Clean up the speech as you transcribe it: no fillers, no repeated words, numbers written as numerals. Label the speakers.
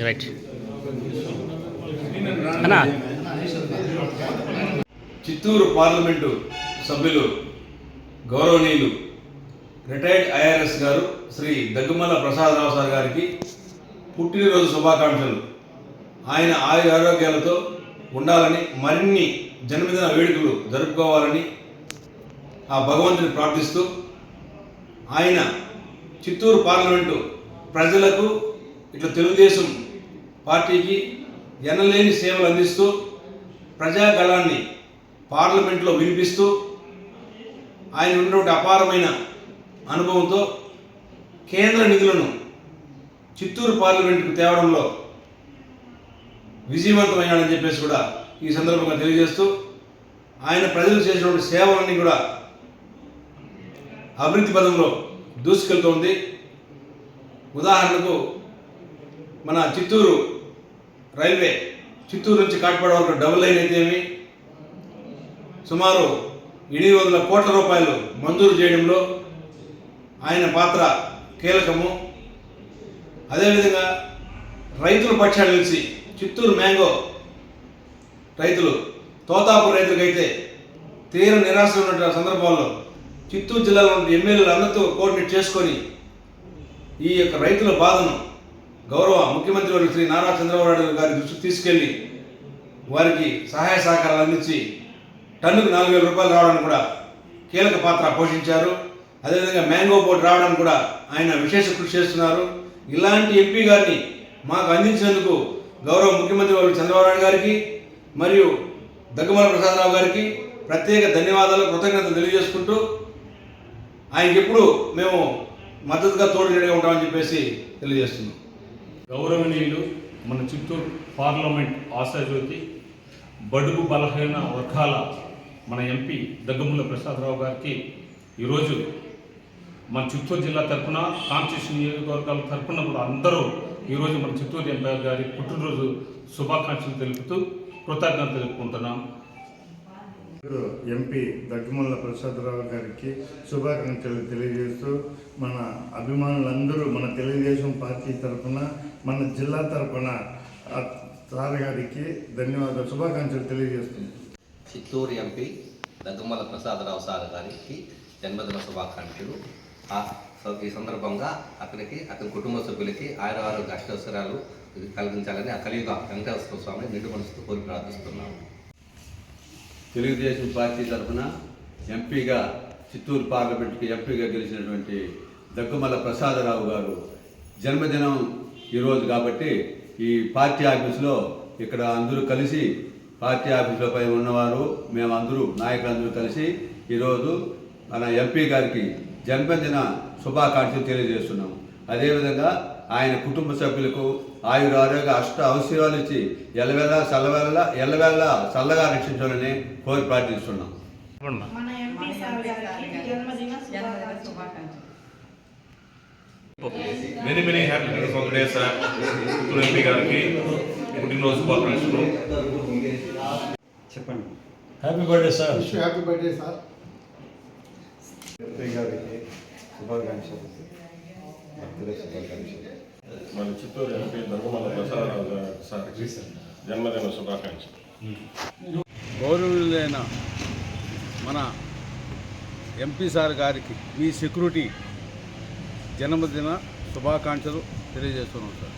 Speaker 1: Right అన్నా.
Speaker 2: Chittoor parliament సభ్యులు గౌరవనీయులు రిటైర్డ్ ఐఆర్ఎస్ గారు శ్రీ దగ్గుమల్ల ప్రసాదరావు సార్ గారికి పుట్టినరోజు శుభాకాంక్షలు. ఆయన ఆయుర ఆరోగ్యాలతో ఉండాలని, మరిన్ని జన్మదిన వేడుకలు జరుపుకోవాలని ఆ భగవంతుని ప్రార్థిస్తూ, ఆయన చిత్తూరు పార్లమెంటు ప్రజలకు ఇట్లా తెలుగుదేశం పార్టీకి ఎనలేని సేవలు అందిస్తూ ప్రజాగళాన్ని పార్లమెంట్లో వినిపిస్తూ ఆయన ఉన్నటువంటి అపారమైన అనుభవంతో కేంద్ర నిధులను చిత్తూరు పార్లమెంటుకు తేవడంలో విజయవంతమైనాడని చెప్పేసి కూడా ఈ సందర్భంగా తెలియజేస్తూ, ఆయన ప్రజలు చేసినటువంటి సేవలన్నీ కూడా అభివృద్ధి పదంలో దూసుకెళ్తోంది. ఉదాహరణకు మన చిత్తూరు రైల్వే, చిత్తూరు నుంచి కాట్పాడ వరకు డబుల్ లైన్ అయితేమి సుమారు 800 కోట్ల రూపాయలు మంజూరు చేయడంలో ఆయన పాత్ర కీలకము. అదేవిధంగా రైతుల పక్షాలు నిలిచి చిత్తూరు మ్యాంగో రైతులు, తోతాపూర్ రైతులకైతే తీవ్ర నిరాశ ఉన్న సందర్భాల్లో చిత్తూరు జిల్లాలో ఉన్న ఎమ్మెల్యేలు అందరితో కోఆర్డినేట్ చేసుకొని ఈ యొక్క రైతుల బాధను గౌరవ ముఖ్యమంత్రి వారి శ్రీ నారా చంద్రబాబు నాయుడు గారి దృష్టికి తీసుకెళ్లి వారికి సహాయ సహకారాలు అందించి టన్నుకు 4,000 రూపాయలు రావడానికి కూడా కీలక పాత్ర పోషించారు. అదేవిధంగా మ్యాంగో బోర్డు రావడానికి కూడా ఆయన విశేష కృషి చేస్తున్నారు. ఇలాంటి ఎంపీ గారిని మాకు అందించినందుకు గౌరవ ముఖ్యమంత్రి వారు చంద్రబాబు నాయుడు గారికి మరియు దగ్గుమల్ల ప్రసాదరావు గారికి ప్రత్యేక ధన్యవాదాలు, కృతజ్ఞతలు తెలియజేసుకుంటూ ఆయనకి ఎప్పుడు మేము మద్దతుగా తోడు నీడగా ఉంటామని చెప్పేసి తెలియజేస్తున్నాం.
Speaker 3: గౌరవనీయులు మన చిత్తూరు పార్లమెంట్ ఆశాజ్యోతి, బడుగు బలహీన వర్గాల మన ఎంపీ దగ్గుమల్ల ప్రసాదరావు గారికి ఈరోజు మన చిత్తూరు జిల్లా తరఫున, కాన్స్టిట్యూషన్ నియోజకవర్గాల తరఫున కూడా అందరూ ఈరోజు మన చిత్తూరు ఎంపీ గారి పుట్టినరోజు శుభాకాంక్షలు తెలుపుతూ కృతజ్ఞతలు తెలుపుకుంటున్నాం.
Speaker 4: ఎంపీ దగ్గుమల్ల ప్రసాదరావు గారికి శుభాకాంక్షలు తెలియజేస్తూ, మన అభిమానులందరూ మన తెలుగుదేశం పార్టీ తరఫున, మన జిల్లా తరఫున సార్ గారికి ధన్యవాదాలు, శుభాకాంక్షలు తెలియజేస్తుంది.
Speaker 5: చిత్తూరు ఎంపీ దగ్గుమల్ల ప్రసాదరావు సార్ గారికి జన్మదిన శుభాకాంక్షలు. ఈ సందర్భంగా అతని కుటుంబ సభ్యులకి ఆరోగ్య అష్టైశ్వర్యాలు కలిగించాలని ఆ కలియుగ వెంకటేశ్వర స్వామిని నిండు మనసుతో కోరి ప్రార్థిస్తున్నాము.
Speaker 6: తెలుగుదేశం పార్టీ తరఫున ఎంపీగా చిత్తూరు పార్లమెంట్కి ఎంపీగా గెలిచినటువంటి దగ్గుమల్ల ప్రసాదరావు గారు జన్మదినం ఈరోజు కాబట్టి ఈ పార్టీ ఆఫీసులో ఇక్కడ అందరూ కలిసి, పార్టీ ఆఫీసులో పై ఉన్నవారు మేమందరూ నాయకులందరూ కలిసి ఈరోజు మన ఎంపీ గారికి జన్మదిన శుభాకాంక్షలు తెలియజేస్తున్నాము. అదేవిధంగా ఆయన కుటుంబ సభ్యులకు ఆయుర ఆరోగ్య అష్ట ఔషధాలు ఇచ్చి ఎల్లవేళ చల్లగా రక్షించాలని కోరి ప్రార్థిస్తున్నాం.
Speaker 3: Many happy returns of day sir. Chittoor MP గారికి పుట్టినరోజు శుభాకాంక్షలు.
Speaker 4: చెప్పండి.
Speaker 7: Happy birthday sir.
Speaker 8: Happy birthday sir.
Speaker 4: MP గారికి శుభాకాంక్షలు.
Speaker 9: మన చిత్తూరు ఎంపీ దగ్గుమల్ల ప్రసాదరావు గారు సార్కి జన్మదిన శుభాకాంక్షలు.
Speaker 2: గౌరవనీయులైన మన ఎంపీ సార్ గారికి మీ సెక్యూరిటీ జన్మదిన శుభాకాంక్షలు తెలియజేస్తున్నాం సార్.